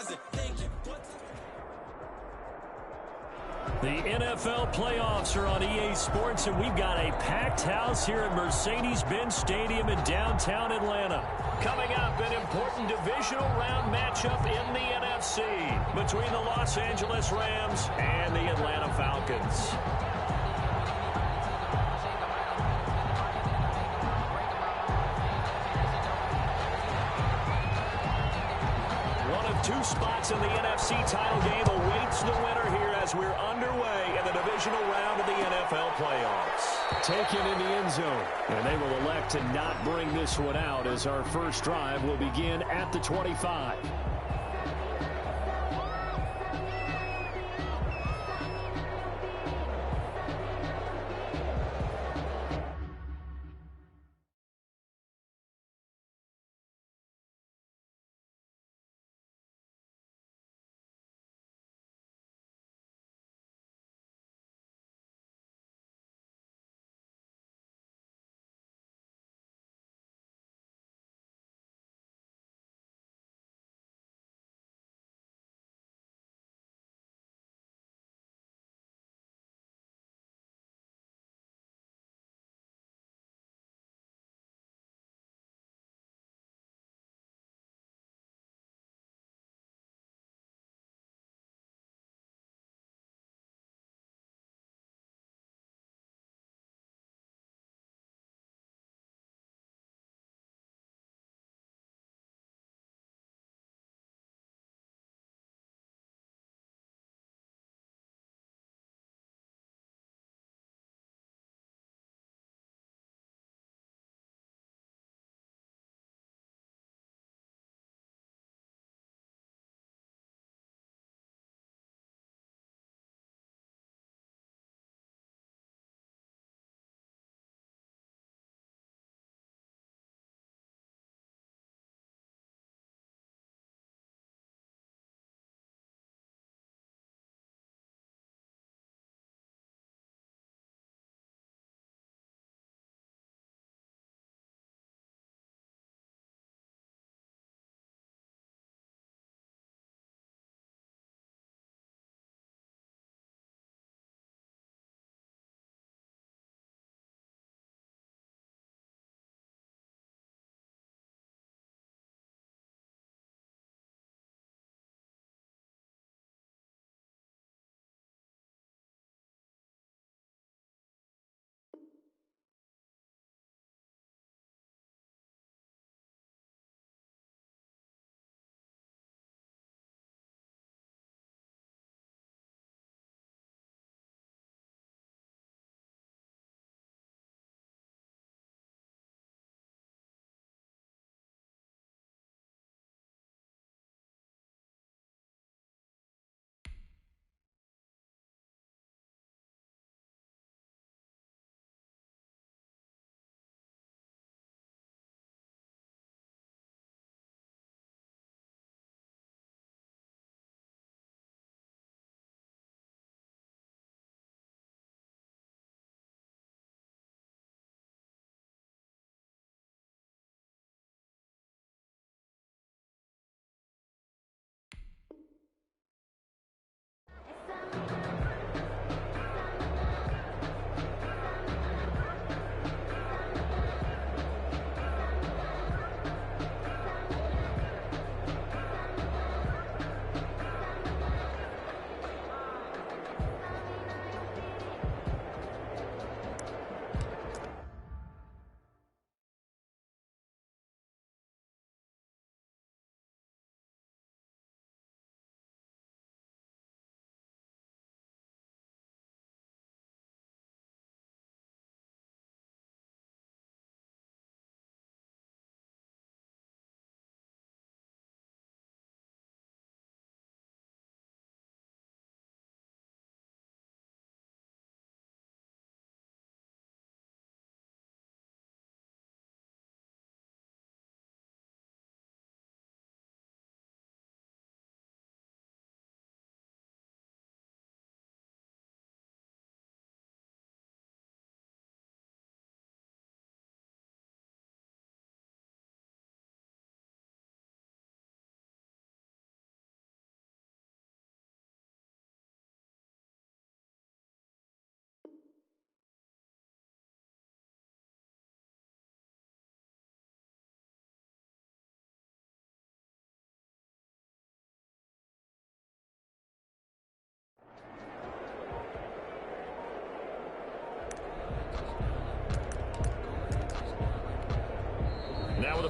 The NFL playoffs are on EA Sports, and we've got a packed house here at Mercedes-Benz Stadium in downtown Atlanta. Coming up, an important divisional round matchup in the NFC between the Los Angeles Rams and the Atlanta Falcons. Two spots in the NFC title game awaits the winner here as we're underway in the divisional round of the NFL playoffs. Taken in the end zone, and they will elect to not bring this one out as our first drive will begin at the 25.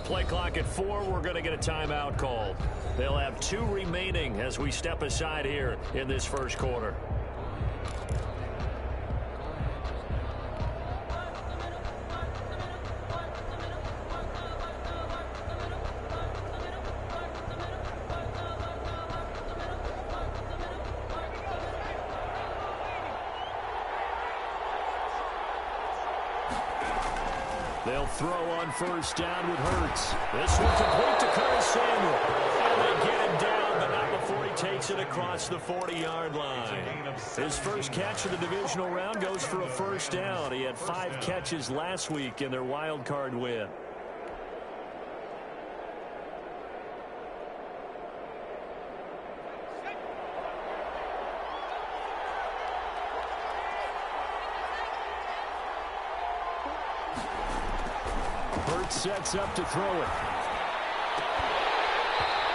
play clock at 4. We're going to get a timeout called. They'll have 2 remaining as we step aside here in this first quarter. They'll throw on first down with Hurts. This one complete to Curtis Samuel. And they get him down, but not before he takes it across the 40-yard line. His first catch of the divisional round goes for a first down. He had 5 catches last week in their wild card win. Sets up to throw it.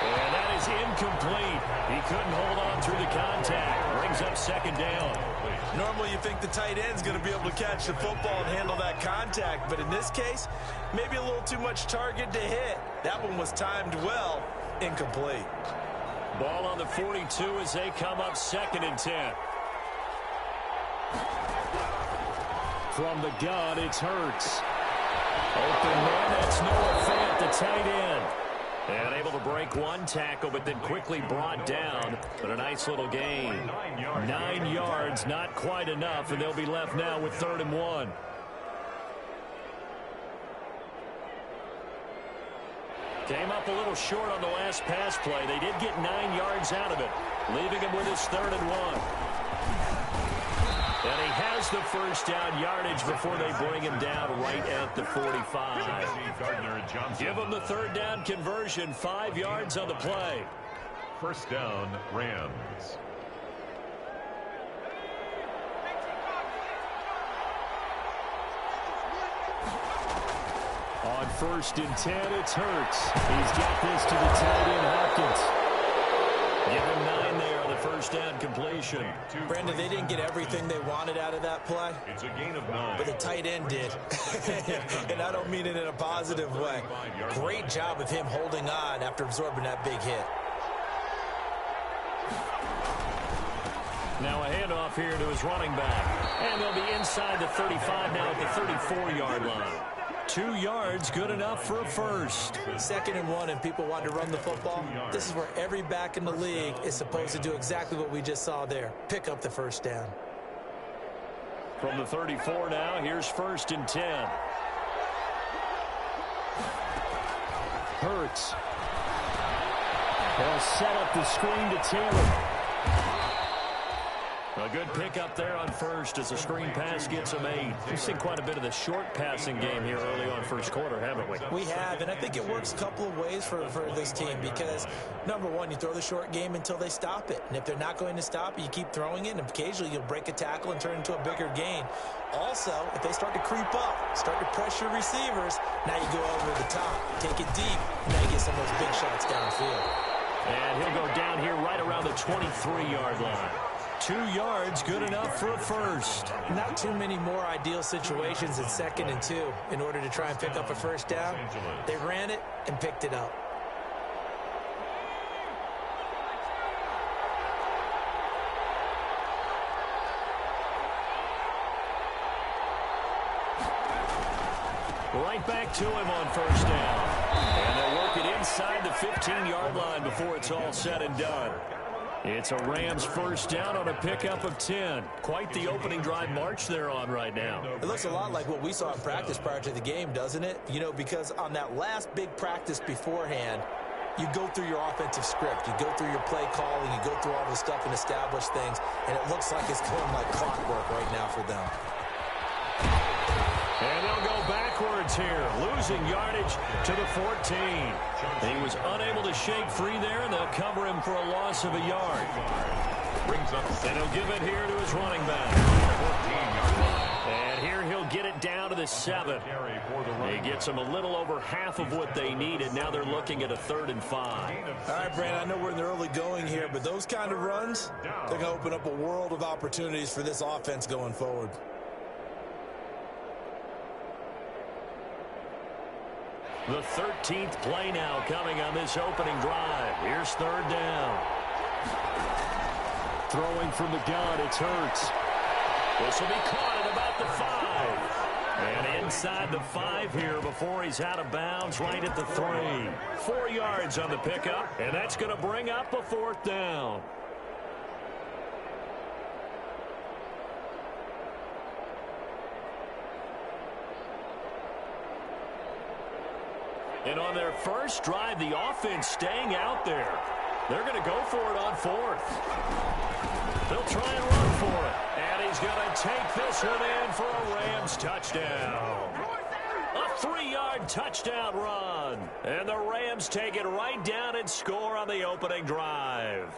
And that is incomplete. He couldn't hold on through the contact. Brings up second down. Normally you think the tight end's going to be able to catch the football and handle that contact, but in this case, maybe a little too much target to hit. That one was timed well. Incomplete. Ball on the 42 as they come up 2nd and 10. From the gun, it's Hurts. Open man, that's Noah Fant, the tight end. And able to break one tackle, but then quickly brought down. But a nice little gain. 9 yards, not quite enough, and they'll be left now with 3rd and 1. Came up a little short on the last pass play. They did get 9 yards out of it, leaving him with his 3rd and 1. And he has the first down yardage before they bring him down right at the 45. Give him the 3rd down conversion, 5 yards on the play. First down, Rams. On 1st and 10, it's Hurts. He's got this to the tight end, Hopkins. Give him 9 there on the first down completion. Brandon, they didn't get everything they wanted out of that play. It's a gain of 9. But the tight end did. And I don't mean it in a positive way. Great job of him holding on after absorbing that big hit. Now a handoff here to his running back. And they'll be inside the 35 now at the 34-yard line. 2 yards, good enough for a first. 2nd and 1, and people want to run the football. This is where every back in the league is supposed to do exactly what we just saw there. Pick up the first down. From the 34 now, here's 1st and 10. Hurts. They'll set up the screen to Taylor. A good pickup there on first as the screen pass gets him 8. We've seen quite a bit of the short passing game here early on first quarter, haven't we? We have, and I think it works a couple of ways for this team because, number one, you throw the short game until they stop it. And if they're not going to stop it, you keep throwing it, and occasionally you'll break a tackle and turn it into a bigger gain. Also, if they start to creep up, start to pressure receivers, now you go over the top, take it deep, and now you get some of those big shots downfield. And he'll go down here right around the 23-yard line. 2 yards, good enough for a first. Not too many more ideal situations in 2nd and 2 in order to try and pick up a first down. They ran it and picked it up. Right back to him on first down. And they'll work it inside the 15-yard line before it's all said and done. It's a Rams first down on a pickup of 10. Quite the opening drive march they're on right now. It looks a lot like what we saw in practice prior to the game, doesn't it? You know, because on that last big practice beforehand, you go through your offensive script. You go through your play calling. You go through all the stuff and establish things. And it looks like it's going like clockwork right now for them. And they'll go backwards here, losing yardage to the 14. He was unable to shake free there, and they'll cover him for a loss of a yard. And he'll give it here to his running back. And here he'll get it down to the 7. He gets them a little over half of what they needed. Now they're looking at a 3rd and 5. All right, Brandon, I know we're in the early going here, but those kind of runs, they're going to open up a world of opportunities for this offense going forward. The 13th play now coming on this opening drive. Here's third down. Throwing from the gun, it's Hurts. This will be caught at about the 5. And inside the 5 here before he's out of bounds right at the 3. 4 yards on the pickup, and that's going to bring up a 4th down. And on their first drive, the offense staying out there. They're going to go for it on 4th. They'll try and run for it. And he's going to take this one in for a Rams touchdown. A 3-yard touchdown run. And the Rams take it right down and score on the opening drive.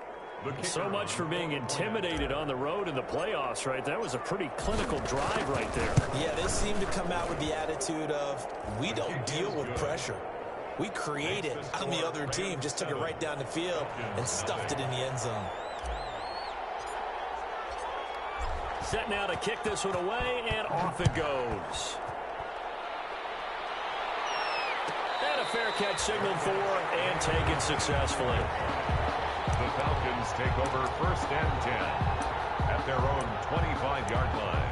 So much for being intimidated on the road in the playoffs, right? That was a pretty clinical drive right there. Yeah, they seem to come out with the attitude of, we don't deal with pressure. We create it on the other team. Just took it right down the field and stuffed it in the end zone. Set now to kick this one away, and off it goes. And a fair catch signaled for and taken successfully. The Falcons take over 1st and 10 at their own 25-yard line.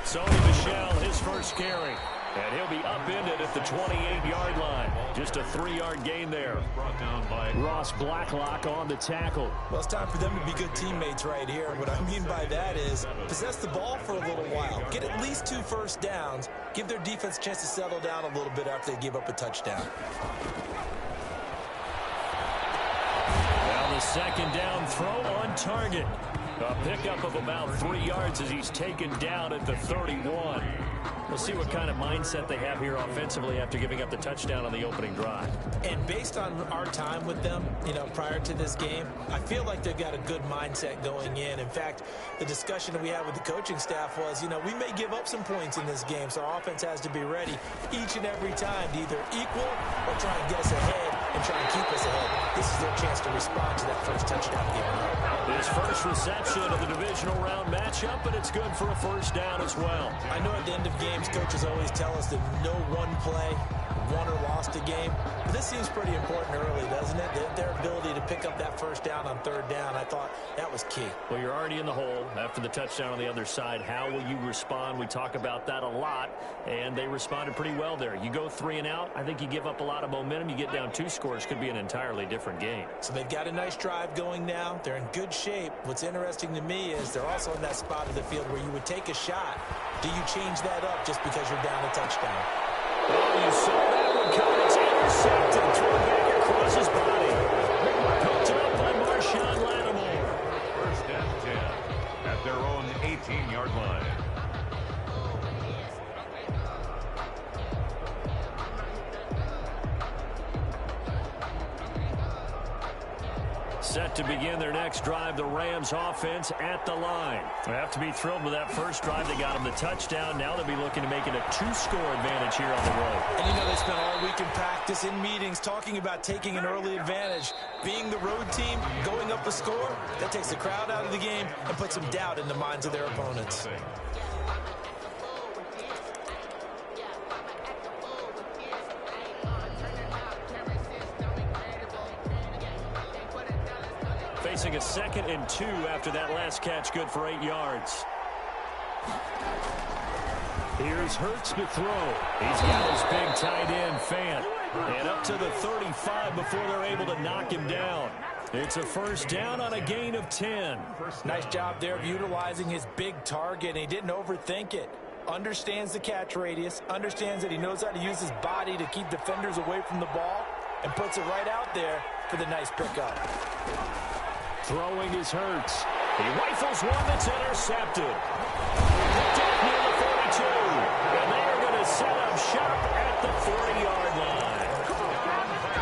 Sony Michel, his first carry. And he'll be upended at the 28-yard line. Just a 3-yard gain there. Brought down by Ross Blacklock on the tackle. Well, it's time for them to be good teammates right here. What I mean by that is possess the ball for a little while. Get at least 2 first downs. Give their defense a chance to settle down a little bit after they give up a touchdown. Now the second down throw on target. A pickup of about 3 yards as he's taken down at the 31. We'll see what kind of mindset they have here offensively after giving up the touchdown on the opening drive. And based on our time with them, prior to this game, I feel like they've got a good mindset going in. In fact, the discussion that we had with the coaching staff was, we may give up some points in this game, so our offense has to be ready each and every time to either equal or try and get us ahead and try and keep us ahead. This is their chance to respond to that first touchdown given up. His first reception of the divisional round matchup, but it's good for a first down as well. I know at the end of games, coaches always tell us that no one play won or lost a game. But this seems pretty important early, doesn't it? Their ability to pick up that first down on 3rd down, I thought that was key. Well, you're already in the hole after the touchdown on the other side. How will you respond? We talk about that a lot, and they responded pretty well there. You go 3 and out, I think you give up a lot of momentum. You get down 2 scores, could be an entirely different game. So they've got a nice drive going now. They're in good shape. What's interesting to me is they're also in that spot of the field where you would take a shot. Do you change that up just because you're down a touchdown? Oh, you saw that one coming. It's intercepted. Thrown back across his body. Picked up by Marshawn Lattimore. 1st and 10 at their own 18-yard line. Set to begin their next drive, the Rams offense at the line. They have to be thrilled with that first drive. They got them the touchdown. Now they'll be looking to make it a 2-score advantage here on the road. And they spent all week in practice, in meetings, talking about taking an early advantage. Being the road team, going up a score, that takes the crowd out of the game and puts some doubt in the minds of their opponents. Facing a 2nd and 2 after that last catch, good for 8 yards. Here's Hurts to throw. He's got his big tight end, Fant. And up to the 35 before they're able to knock him down. It's a first down on a gain of 10. Nice job there of utilizing his big target, and he didn't overthink it. Understands the catch radius, understands that he knows how to use his body to keep defenders away from the ball, and puts it right out there for the nice pickup. Throwing is Hurts. He rifles one that's intercepted. Picked up near the 42. And they are going to set up shop at the 40-yard line.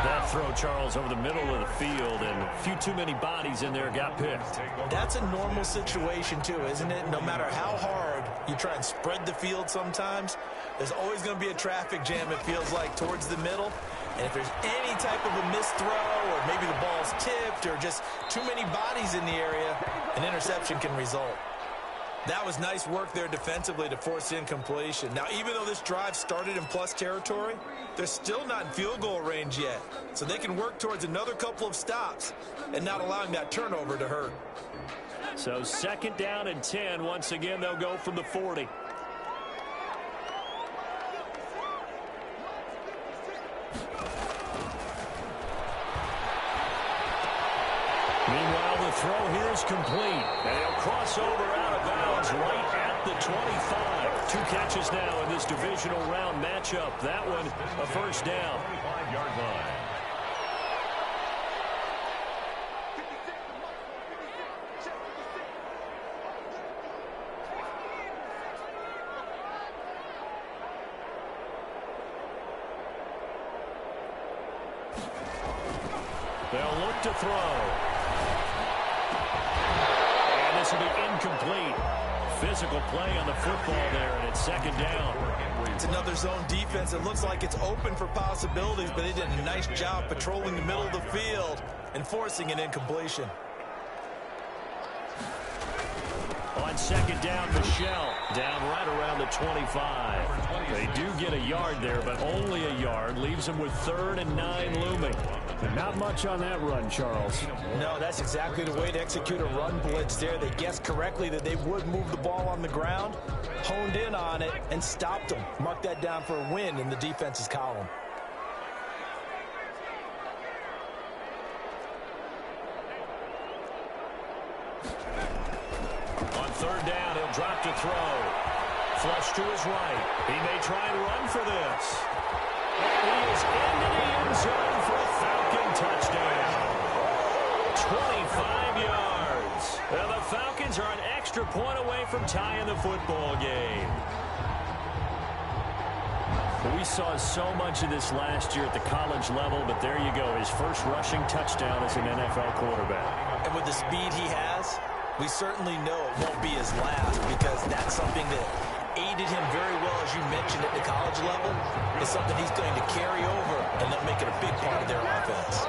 That throw, Charles, over the middle of the field, and a few too many bodies in there got picked. That's a normal situation, too, isn't it? No matter how hard you try and spread the field sometimes, there's always going to be a traffic jam, it feels like, towards the middle. And if there's any type of a missed throw, or maybe the ball's tipped, or just too many bodies in the area, an interception can result. That was nice work there defensively to force incompletion. Now, even though this drive started in plus territory, they're still not in field goal range yet. So they can work towards another couple of stops and not allowing that turnover to hurt. So 2nd down and 10. Once again, they'll go from the 40. Meanwhile, the throw here is complete. And he'll cross over out of bounds right at the 25. 2 catches now in this divisional round matchup. That one, a first down. 25-yard line. They'll look to throw. And this will be incomplete. Physical play on the football there, and it's 2nd down. It's another zone defense. It looks like it's open for possibilities, but they did a nice job patrolling the middle of the field and forcing an incompletion. On 2nd down, Michelle down right around the 25. They do get a yard there, but only a yard. Leaves them with 3rd and 9 looming. Not much on that run, Charles. No, that's exactly the way to execute a run blitz there. They guessed correctly that they would move the ball on the ground, honed in on it, and stopped them. Mark that down for a win in the defense's column. On 3rd down, he'll drop to throw. Flush to his right. He may try and run for this. He is into the end zone for a Falcon touchdown. 25 yards. And the Falcons are an extra point away from tying the football game. We saw so much of this last year at the college level, but there you go. His first rushing touchdown as an NFL quarterback. And with the speed he has, we certainly know it won't be his last, because that's something that aided him very well, as you mentioned, at the college level. It's something he's going to carry over, and they'll make it a big part of their offense.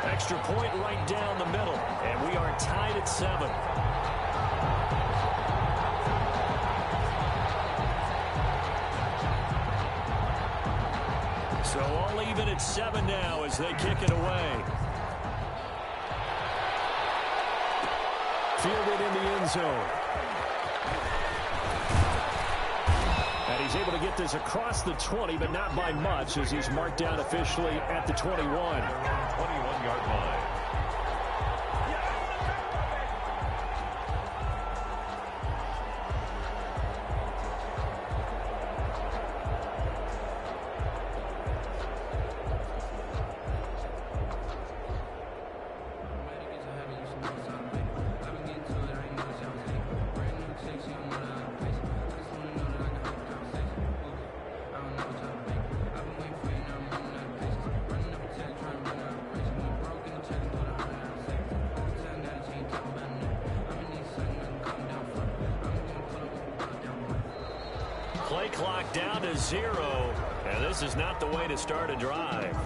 Extra point right down the middle, and we are tied at 7. So all even at 7 now as they kick it away. Fielded in the end zone. And he's able to get this across the 20, but not by much, as he's marked down officially at the 21. 21-yard line. Play clock down to 0, and this is not the way to start a drive.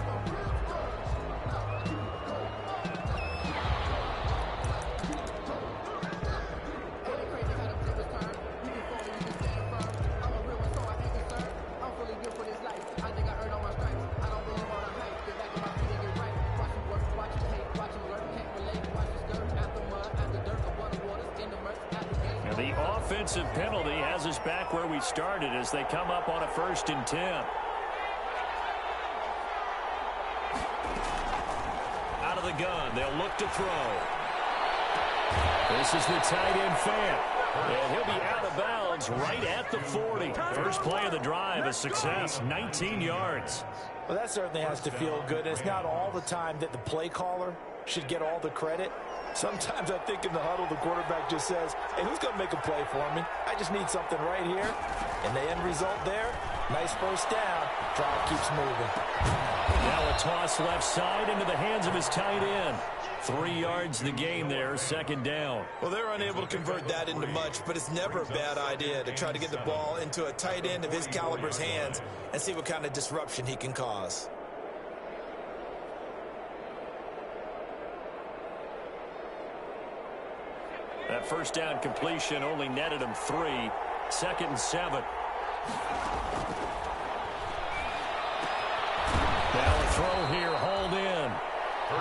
Offensive penalty has us back where we started as they come up on a 1st and 10. Out of the gun, they'll look to throw. This is the tight end fan. And he'll be out of bounds right at the 40. First play of the drive, a success, 19 yards. Well, that certainly has to feel good. It's not all the time that the play caller should get all the credit. Sometimes I think in the huddle, the quarterback just says, hey, who's going to make a play for me? I just need something right here. And the end result there, nice first down. Drive keeps moving. Now a toss left side into the hands of his tight end. 3 yards the game there, second down. Well, they're unable to convert that into much, but it's never a bad idea to try to get the ball into a tight end of his caliber's hands and see what kind of disruption he can cause. That first down completion only netted him 3. 2nd and 7. Now a throw here, hauled in.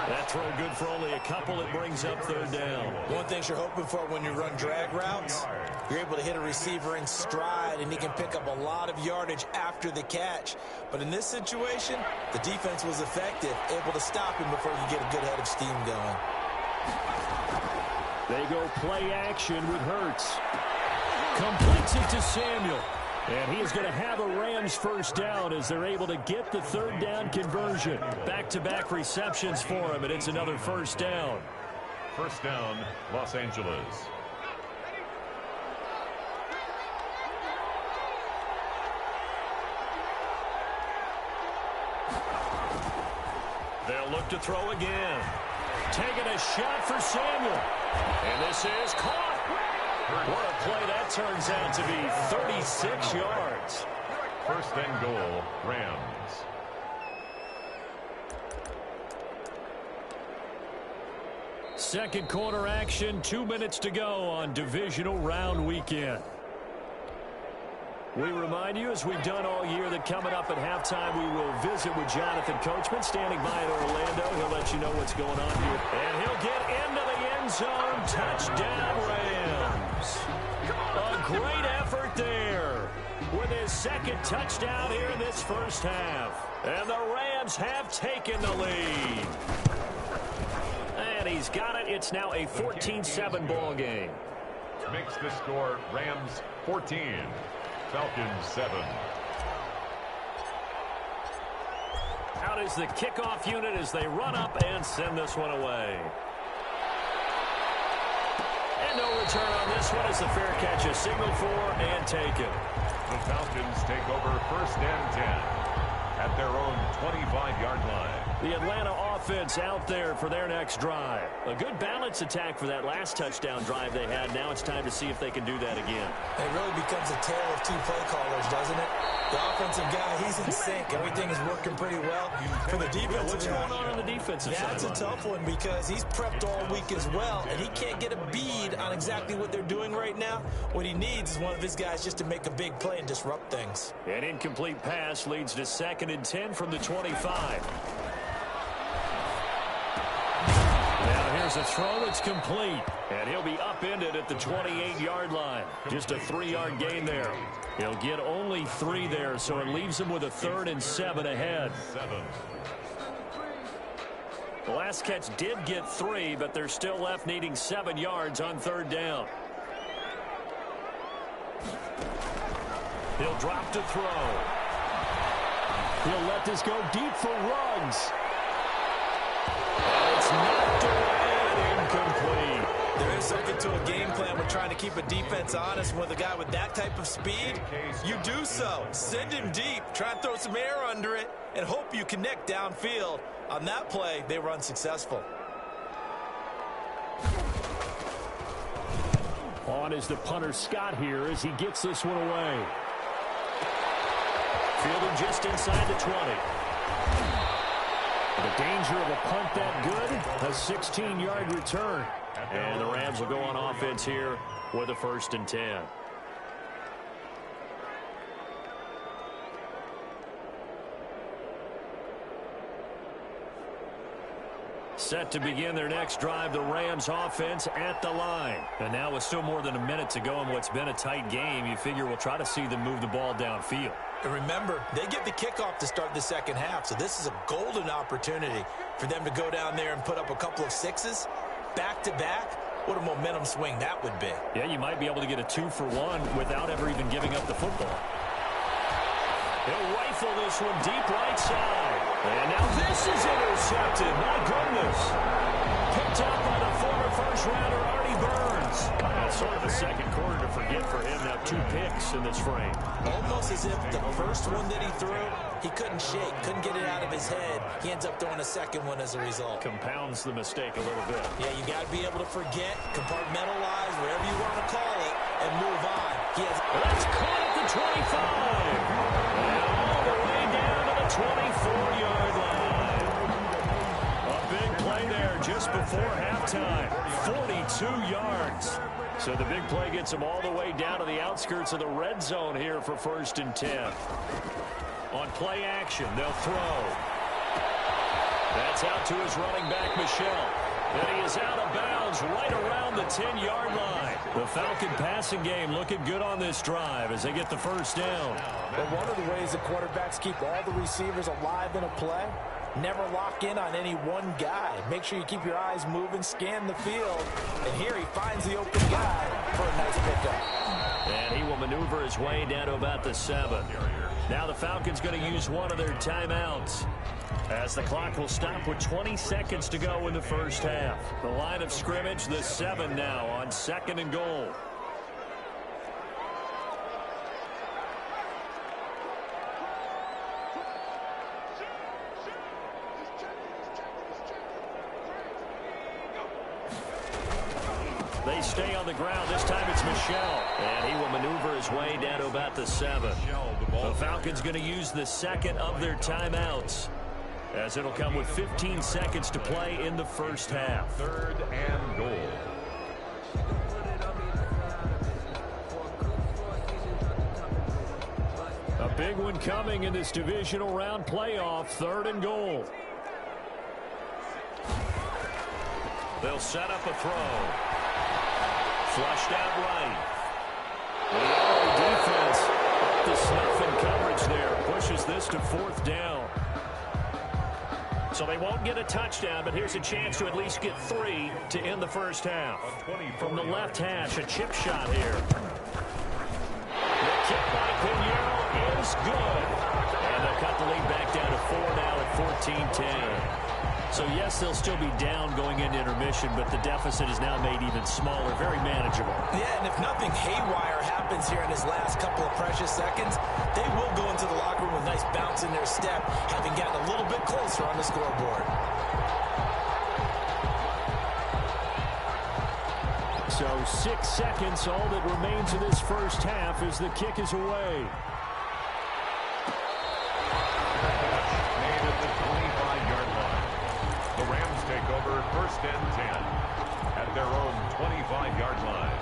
That throw good for only a couple. It brings up 3rd down. One thing you're hoping for when you run drag routes, you're able to hit a receiver in stride, and he can pick up a lot of yardage after the catch. But in this situation, the defense was effective, able to stop him before you get a good head of steam going. They go play action with Hurts. Completes it to Samuel. And he is going to have a Rams first down as they're able to get the 3rd down conversion. Back-to-back receptions for him, and it's another first down. First down, Los Angeles. They'll look to throw again. Taking a shot for Samuel. And this is caught. What a play that turns out to be. 36 yards. First and goal, Rams. Second quarter action, 2 minutes to go on divisional round weekend. We remind you, as we've done all year, that coming up at halftime, we will visit with Jonathan Coachman, standing by in Orlando. He'll let you know what's going on here. And he'll get into the end zone. Touchdown, Rams. A great effort there with his 2nd touchdown here in this first half. And the Rams have taken the lead. And he's got it. It's now a 14-7 ball game. Makes the score Rams 14. Falcons 7. Out is the kickoff unit as they run up and send this one away. And no return on this one as the fair catch is signaled for and taken. The Falcons take over first and 10 at their own 25-yard line. The Atlanta offense out there for their next drive. A good balance attack for that last touchdown drive they had. Now it's time to see if they can do that again. It really becomes a tale of 2 play callers, doesn't it? The offensive guy, he's in sync. Everything is working pretty well. For the defensive What's guy, going on the defensive side? that's a tough one because he's prepped all week as well, and he can't get a bead on exactly what they're doing right now. What he needs is one of his guys just to make a big play and disrupt things. An incomplete pass leads to 2nd and 10 from the 25. Now here's a throw. It's complete. And he'll be upended at the 28-yard line. Just a 3-yard gain there. He'll get only 3 there, so it leaves him with a 3rd and 7 ahead. The last catch did get 3, but they're still left needing 7 yards on 3rd down. He'll drop to throw. He'll let this go deep for Ruggs. It's knocked away and incomplete. There is something to a game plan with trying to keep a defense honest. With a guy with that type of speed, you do so. Send him deep, try and throw some air under it, and hope you connect downfield. On that play, they were unsuccessful. On is the punter Scott here as he gets this one away. Fielded just inside the 20. The danger of a punt that good, a 16-yard return. And the Rams will go on offense here with a 1st and 10. Set to begin their next drive, the Rams offense at the line. And now with still more than a minute to go in what's been a tight game, you figure we'll try to see them move the ball downfield. And remember, they get the kickoff to start the second half, so this is a golden opportunity for them to go down there and put up a couple of 6s back-to-back. What a momentum swing that would be. Yeah, you might be able to get a 2-for-1 without ever even giving up the football. He'll rifle this one deep right side. And now this is intercepted. My goodness. Picked up by the former first-rounder, Artie Burns. downs. That's sort of a second quarter to forget for him. Now 2 picks in this frame. Almost as if the first one that he threw, he couldn't shake, couldn't get it out of his head. He ends up throwing a second one as a result. Compounds the mistake a little bit. Yeah, you got to be able to forget, compartmentalize, whatever you want to call it, and move on. That's caught at the 25. And all the way down to the 24-yard line. A big play there just before halftime. 42 yards. So the big play gets him all the way down to the outskirts of the red zone here for 1st and 10. On play action, they'll throw. That's out to his running back, Michel. And he is out of bounds right around the 10-yard line. The Falcon passing game looking good on this drive as they get the first down. But one of the ways the quarterbacks keep all the receivers alive in a play, never lock in on any one guy. Make sure you keep your eyes moving, scan the field. And here he finds the open guy for a nice pickup. And he will maneuver his way down to about the 7. Now the Falcons going to use one of their timeouts, as the clock will stop with 20 seconds to go in the first half. The line of scrimmage, the 7 now on 2nd and goal. They stay on the ground. This time it's Michel. And he will maneuver his way down to about the 7. The Falcons going to use the second of their timeouts, as it'll come with 15 seconds to play in the first half. 3rd and goal. A big one coming in this divisional round playoff. 3rd and goal. They'll set up a throw. Flushed out right. The defense up to snuff in coverage there. Pushes this to 4th down. So they won't get a touchdown, but here's a chance to at least get 3 to end the first half. From the left hash, a chip shot here. The kick by Pinheiro is good. And they'll cut the lead back down to 4 now at 14-10. So, yes, they'll still be down going into intermission, but the deficit is now made even smaller, very manageable. Yeah, and if nothing haywire happens here in his last couple of precious seconds, they will go into the locker room with a nice bounce in their step, having gotten a little bit closer on the scoreboard. So 6 seconds, all that remains in this first half as the kick is away. Made at the 25-yard line. The Rams take over 1st and 10 at their own 25-yard line.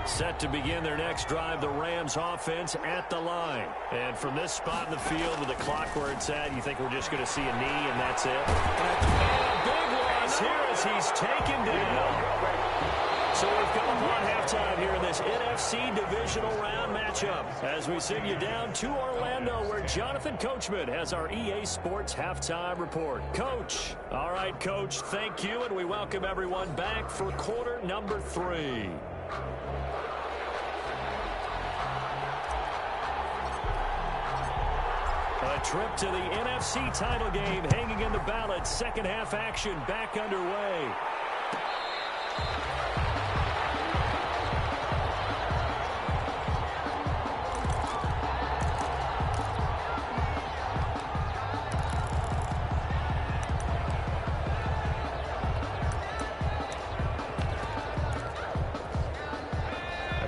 Set to begin their next drive, the Rams offense at the line. And from this spot in the field with the clock where it's at, you think we're just going to see a knee and that's it? And a big loss here as he's taken down. So we've come upon halftime here in this NFC divisional round matchup as we send you down to Orlando where Jonathan Coachman has our EA Sports halftime report. Coach. All right, Coach, thank you, and we welcome everyone back for quarter number 3. A trip to the NFC title game hanging in the balance. Second half action back underway.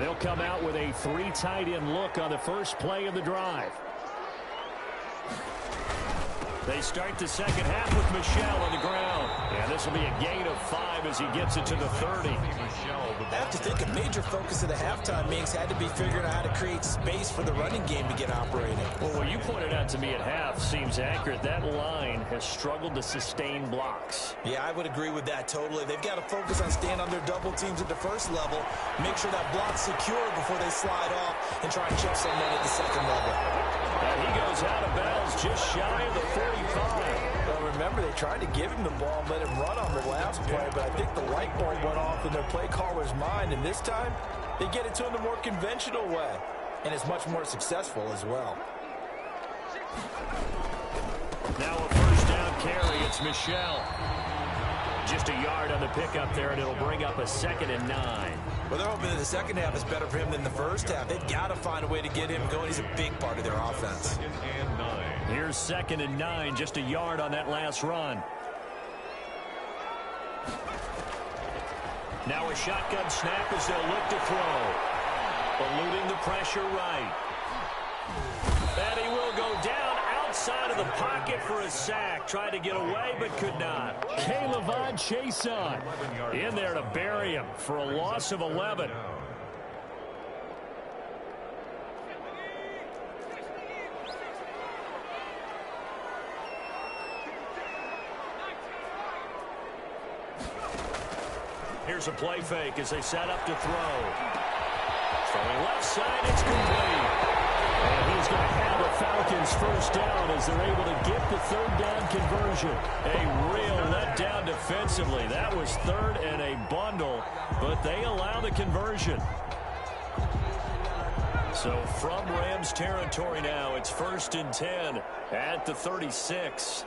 They'll come out with a 3 tight end look on the first play of the drive. They start the second half with Michel on the ground. And this will be a gain of 5 as he gets it to the 30. I have to think a major focus of the halftime meetings had to be figuring out how to create space for the running game to get operating. Well, what you pointed out to me at half seems accurate. That line has struggled to sustain blocks. Yeah, I would agree with that totally. They've got to focus on staying under double teams at the first level, make sure that block's secure before they slide off and try and chip someone at the second level. And he goes out of bounds just shy of the 45. Well, remember, they tried to give him the ball and let him run on the last play, but I think the light bulb went off in their play caller's mind, and this time they get it to him the more conventional way, and it's much more successful as well. Now a first down carry. It's Michel. Just a yard on the pickup there, and it'll bring up a 2nd and 9. Well, they're hoping that the second half is better for him than the first half. They've got to find a way to get him going. He's a big part of their offense. Here's 2nd and 9, just a yard on that last run. Now a shotgun snap as they'll look to throw. Eluding the pressure right. And he will go down outside of the pocket for a sack. Tried to get away, but could not. K'Lavon Chaisson in there to bury him for a loss of 11. Here's a play fake as they set up to throw. Throwing left side, it's complete. And he's going to have a Falcons first down as they're able to get the 3rd down conversion. A real letdown defensively. That was 3rd and a bundle, but they allow the conversion. So from Rams territory now, it's 1st and 10 at the 36.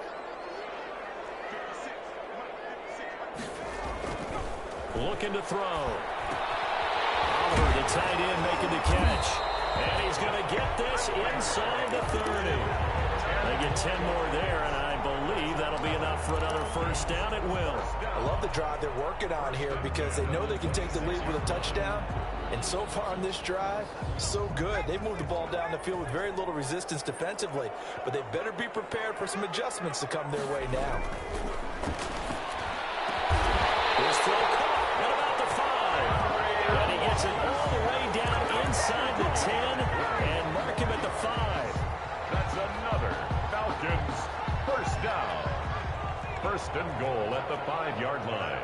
Looking to throw. Oliver, the tight end, making the catch. And he's going to get this inside the 30. They get 10 more there, and I believe that'll be enough for another first down. It will. I love the drive they're working on here because they know they can take the lead with a touchdown. And so far on this drive, so good. They've moved the ball down the field with very little resistance defensively, but they better be prepared for some adjustments to come their way now. This throw caught at about the 5. And he gets it all the way down inside the 10 and mark him at the 5. That's another Falcons first down. 1st and goal at the 5-yard line.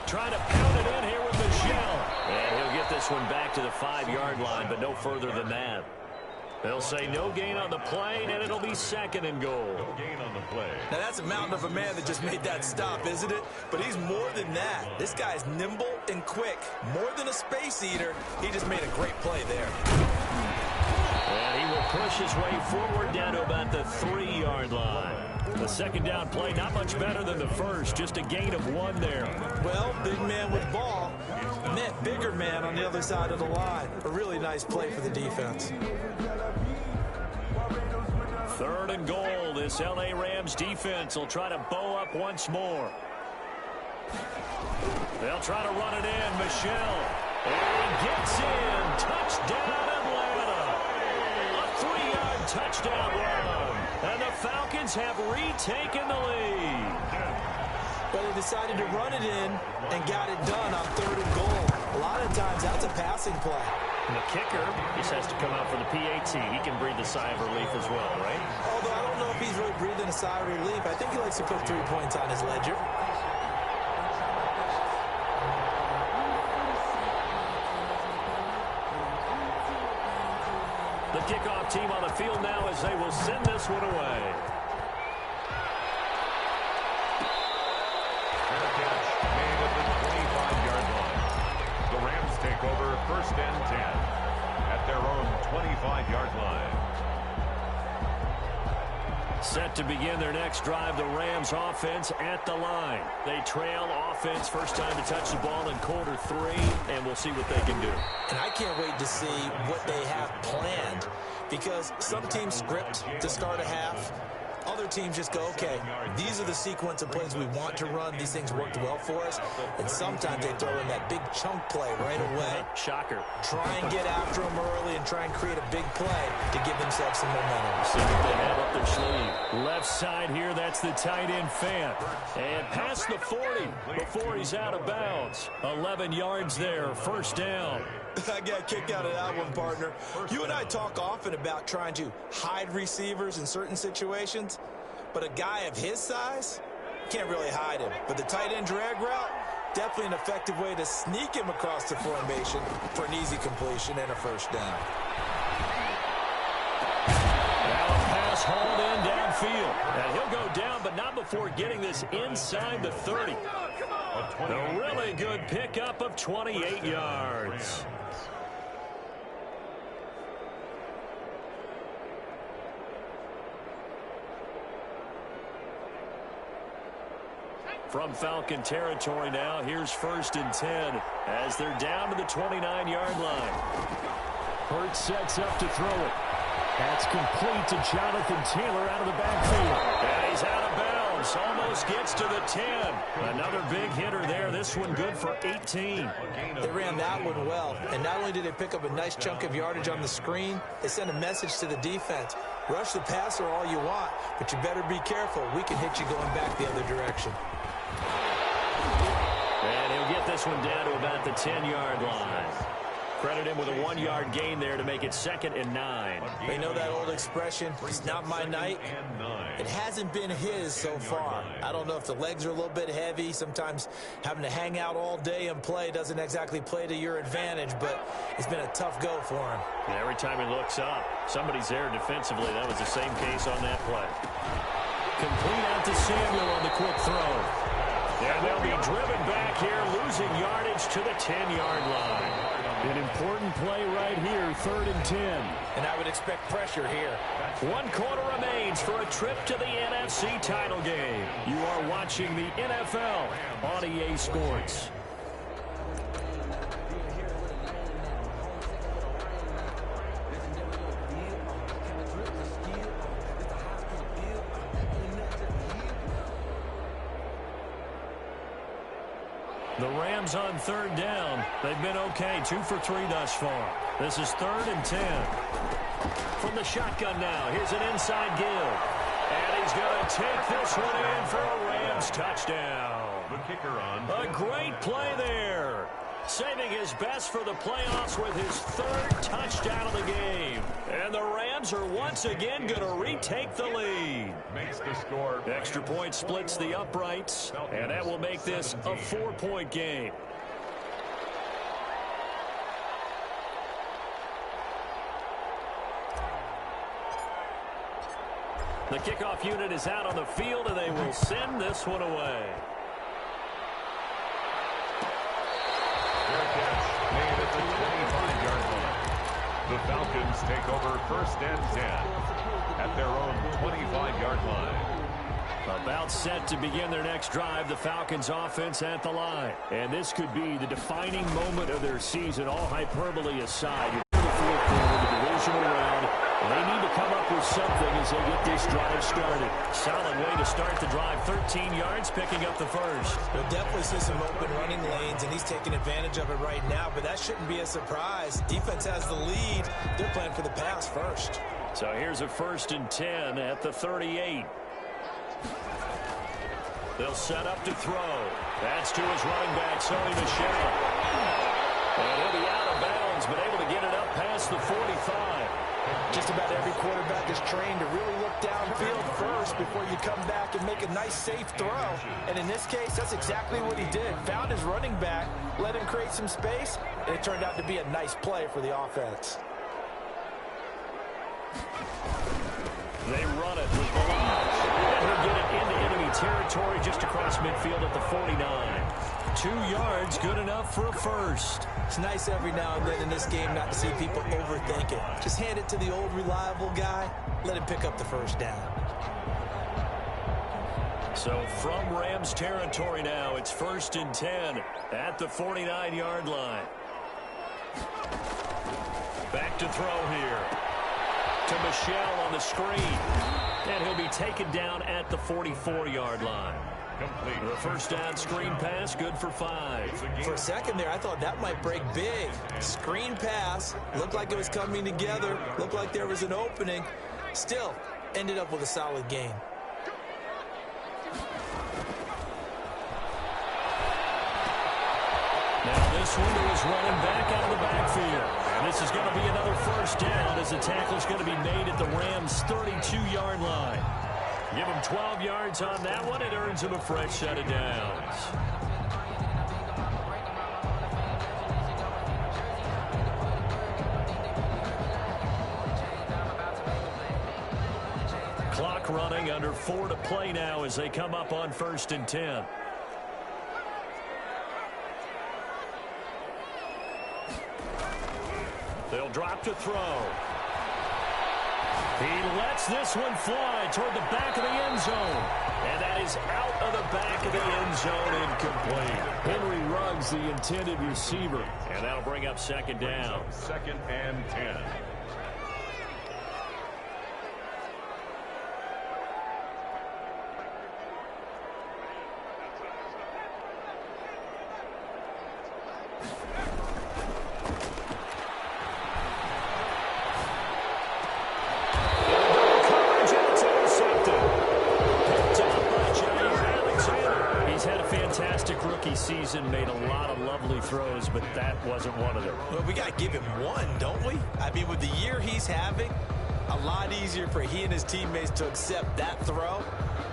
Trying to pound it in here with Michelle. And he'll get this one back to the 5-yard line, but no further than that. They'll say no gain on the play, and it'll be 2nd and goal. No gain on the play. Now, that's a mountain of a man that just made that stop, isn't it? But he's more than that. This guy's nimble and quick. More than a space eater, he just made a great play there. And he will push his way forward down to about the 3-yard line. The 2nd down play, not much better than the first, just a gain of 1 there. Well, big man with ball meant bigger man on the other side of the line. A really nice play for the defense. 3rd and goal. This L.A. Rams defense will try to bow up once more. They'll try to run it in. Michelle. And he gets in. Touchdown, Atlanta. A 3-yard touchdown run. And the Falcons have retaken the lead. But they decided to run it in and got it done on 3rd and goal. A lot of times that's a passing play. And the kicker just has to come out for the PAT. He can breathe a sigh of relief as well, right? Although I don't know if he's really breathing a sigh of relief. I think he likes to put 3 points on his ledger. The kickoff team on the field now as they will send this one away. And a catch made at the 25-yard line. The Rams take over 1st and 10 at their own 25-yard line. Set to begin their next drive, the Rams offense at the line. They trail offense, first time to touch the ball in quarter 3, and we'll see what they can do. And I can't wait to see what they have planned, because some teams script to start a half. Other teams just go, okay, these are the sequence of plays we want to run. These things worked well for us. And sometimes they throw in that big chunk play right away. Shocker. Try and get after them early and try and create a big play to give themselves some momentum. See what they have up their sleeve. Left side here, that's the tight end Fant. And past the 40 before he's out of bounds. 11 yards there, first down. I got kicked out of that one, partner. You and I talk often about trying to hide receivers in certain situations, but a guy of his size can't really hide him. But the tight end drag route, definitely an effective way to sneak him across the formation for an easy completion and a first down. Now a pass hauled in downfield. And he'll go down, but not before getting this inside the 30. A really good pickup of 28 yards. From Falcon territory now, here's 1st and 10 as they're down to the 29-yard line. Hurts sets up to throw it. That's complete to Jonathan Taylor out of the backfield. And he's out of bounds. Almost gets to the 10. Another big hitter there. This one good for 18. They ran that one well. And not only did they pick up a nice chunk of yardage on the screen, they sent a message to the defense. Rush the passer all you want, but you better be careful. We can hit you going back the other direction. And he'll get this one down to about the 10-yard line. Credit him with a 1-yard gain there to make it 2nd and 9. They know that old expression, it's not my night. It hasn't been his so far. I don't know if the legs are a little bit heavy. Sometimes having to hang out all day and play doesn't exactly play to your advantage, but it's been a tough go for him. And every time he looks up, somebody's there defensively. That was the same case on that play. Complete out to Samuel on the quick throw. And they'll be driven back here, losing yardage to the 10-yard line. An important play right here, 3rd and 10. And I would expect pressure here. 1 quarter remains for a trip to the NFC title game. You are watching the NFL on EA Sports. The Rams on 3rd down. They've been okay, 2 for 3 thus far. This is 3rd and 10. From the shotgun now, here's an inside give. And he's going to take this one in for a Rams touchdown. The kicker on. A great play there. Saving his best for the playoffs with his 3rd touchdown of the game. And the Rams are once again going to retake the lead. Makes the score. Extra point splits the uprights, and that will make this a 4-point game. The kickoff unit is out on the field, and they will send this one away. Made at the 25-yard line. The Falcons take over 1st and 10 at their own 25-yard line. About set to begin their next drive, the Falcons offense at the line. And this could be the defining moment of their season, all hyperbole aside. You're in the 4th quarter of the divisional round. They need to come up with something as they get this drive started. Solid way to start the drive. 13 yards, picking up the first. We'll definitely see some open running lanes, and he's taking advantage of it right now, but that shouldn't be a surprise. Defense has the lead. They're playing for the pass first. So here's a 1st and 10 at the 38. They'll set up to throw. That's to his running back, Sony Michel. And he'll be out of bounds, but able to get it up past the 45. Just about every quarterback is trained to really look downfield first before you come back and make a nice, safe throw. And in this case, that's exactly what he did. Found his running back, let him create some space, and it turned out to be a nice play for the offense. They run it with Williams. And he'll get it into enemy territory just across midfield at the 49. 2 yards, good enough for a first. It's nice every now and then in this game not to see people overthink it. Just hand it to the old reliable guy, let him pick up the first down. So from Rams territory now, it's 1st and 10 at the 49-yard line. Back to throw here. To Michel on the screen. And he'll be taken down at the 44-yard line. Complete. The first down screen pass, good for 5. For a second there, I thought that might break big. Screen pass, looked like it was coming together, looked like there was an opening. Still, ended up with a solid gain. Now this one is running back out of the backfield. And this is going to be another first down as the tackle's going to be made at the Rams' 32-yard line. Give him 12 yards on that one. It earns him a fresh set of downs. Clock running, under 4 to play now as they come up on 1st and 10. They'll drop to throw. He lets this one fly toward the back of the end zone. And that is out of the back of the end zone, incomplete. Henry Ruggs, the intended receiver. And that'll bring up second down. Second and 10. Season, made a lot of lovely throws, but that wasn't one of them. Well, we got to give him one, don't we? I mean, with the year he's having, a lot easier for he and his teammates to accept that throw,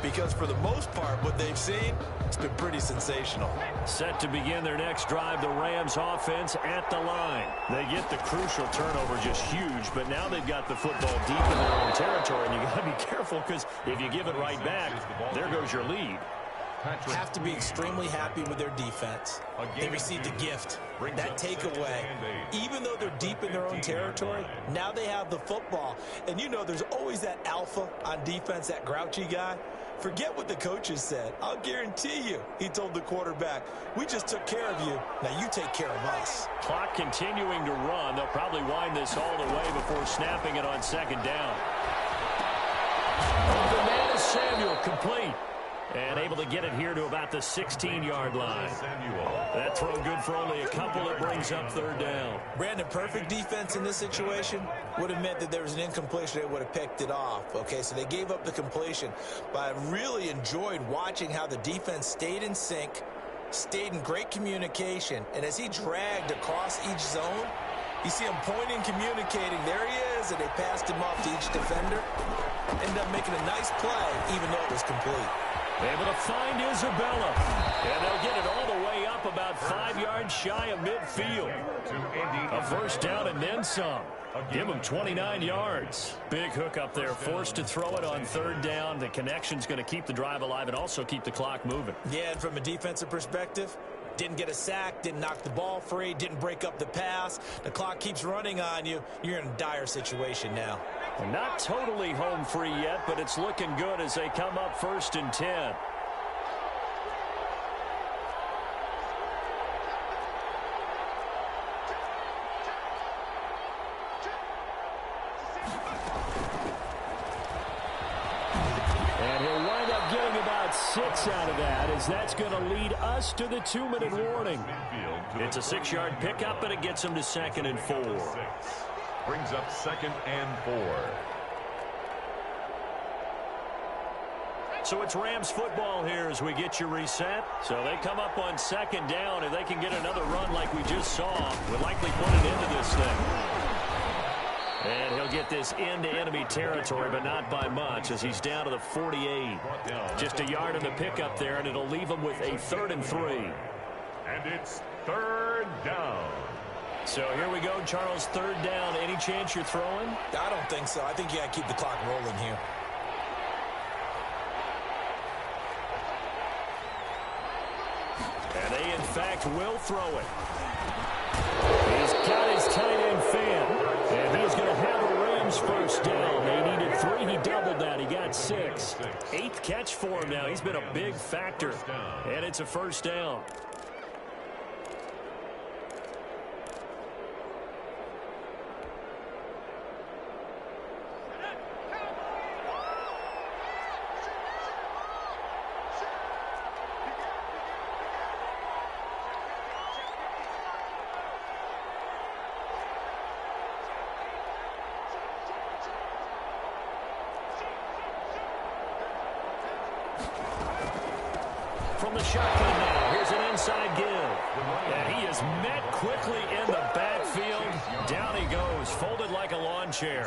because for the most part, what they've seen, it's been pretty sensational. Set to begin their next drive, the Rams offense at the line. They get the crucial turnover, just huge, but now they've got the football deep in their own territory, and you got to be careful, because if you give it right back, there goes your lead. Have to be extremely happy with their defense. They received a gift. That takeaway, even though they're deep in their own territory, now they have the football. And you know there's always that alpha on defense, that grouchy guy. Forget what the coaches said. I'll guarantee you, he told the quarterback, we just took care of you. Now you take care of us. Clock continuing to run. They'll probably wind this all the way before snapping it on second down. The man is Samuel, complete. And able to get it here to about the 16-yard line. That throw good for only a couple. It brings up third down. Brandon, perfect defense in this situation would have meant that there was an incompletion. They would have picked it off. Okay, so they gave up the completion. But I really enjoyed watching how the defense stayed in sync, stayed in great communication. And as he dragged across each zone, you see him pointing, communicating. There he is, and they passed him off to each defender. Ended up making a nice play, even though it was complete. Able to find Isabella. And they'll get it all the way up about 5 yards shy of midfield. A first down and then some. Give them 29 yards. Big hook up there. Forced to throw it on third down. The connection's going to keep the drive alive and also keep the clock moving. Yeah, and from a defensive perspective, didn't get a sack, didn't knock the ball free, didn't break up the pass. The clock keeps running on you. You're in a dire situation now. Not totally home free yet, but it's looking good as they come up first and 10. And he'll wind up getting about 6 out of that, as that's going to lead us to the 2-minute warning. It's a 6-yard pickup, but it gets him to second and 4. Brings up second and 4. So it's Rams football here as we get you reset. So they come up on second down, and they can get another run like we just saw. We'll likely put it into this thing. And he'll get this into enemy territory, but not by much, as he's down to the 48. Just a yard in the pickup there, and it'll leave him with a 3rd and 3. And it's third down. So here we go, Charles, third down. Any chance you're throwing? I don't think so. I think you got to keep the clock rolling here. And they, in fact, will throw it. He's got his tight end fan. And he's going to have a Rams first down. They needed 3. He doubled that. He got 6. 8th catch for him now. He's been a big factor. And it's a first down. From the shotgun now, here's an inside give. And he is met quickly in the backfield. Down he goes, folded like a lawn chair.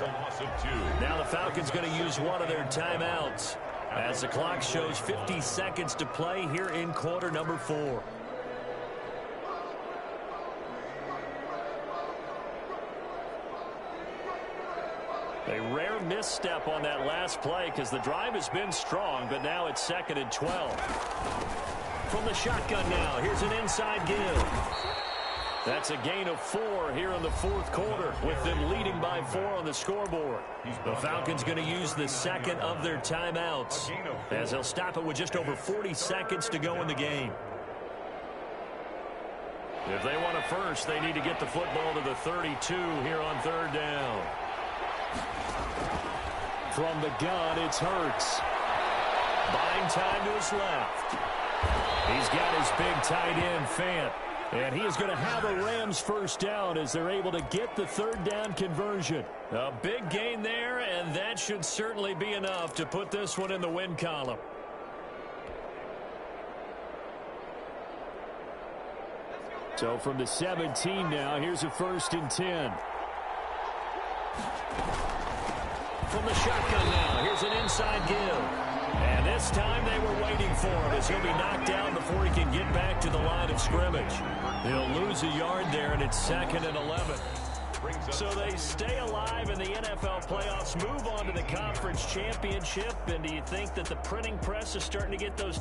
Now the Falcons going to use one of their timeouts as the clock shows 50 seconds to play here in quarter number 4. A rare misstep on that last play because the drive has been strong, but now it's 2nd and 12. From the shotgun now, here's an inside give. That's a gain of 4 here in the fourth quarter, with them leading by 4 on the scoreboard. The Falcons going to use the second of their timeouts, as they'll stop it with just over 40 seconds to go in the game. If they want a first, they need to get the football to the 32 here on third down. From the gun, it's Hurts. Buying time to his left. He's got his big tight end, Fant. And he is going to have a Rams first down as they're able to get the third down conversion. A big gain there, and that should certainly be enough to put this one in the win column. So from the 17 now, here's a 1st and 10. From the shotgun now, here's an inside give. And this time they were waiting for him as he'll be knocked down before he can get back to the line of scrimmage. He'll lose a yard there, and it's 2nd and 11. So they stay alive in the NFL playoffs, move on to the conference championship. And do you think that the printing press is starting to get those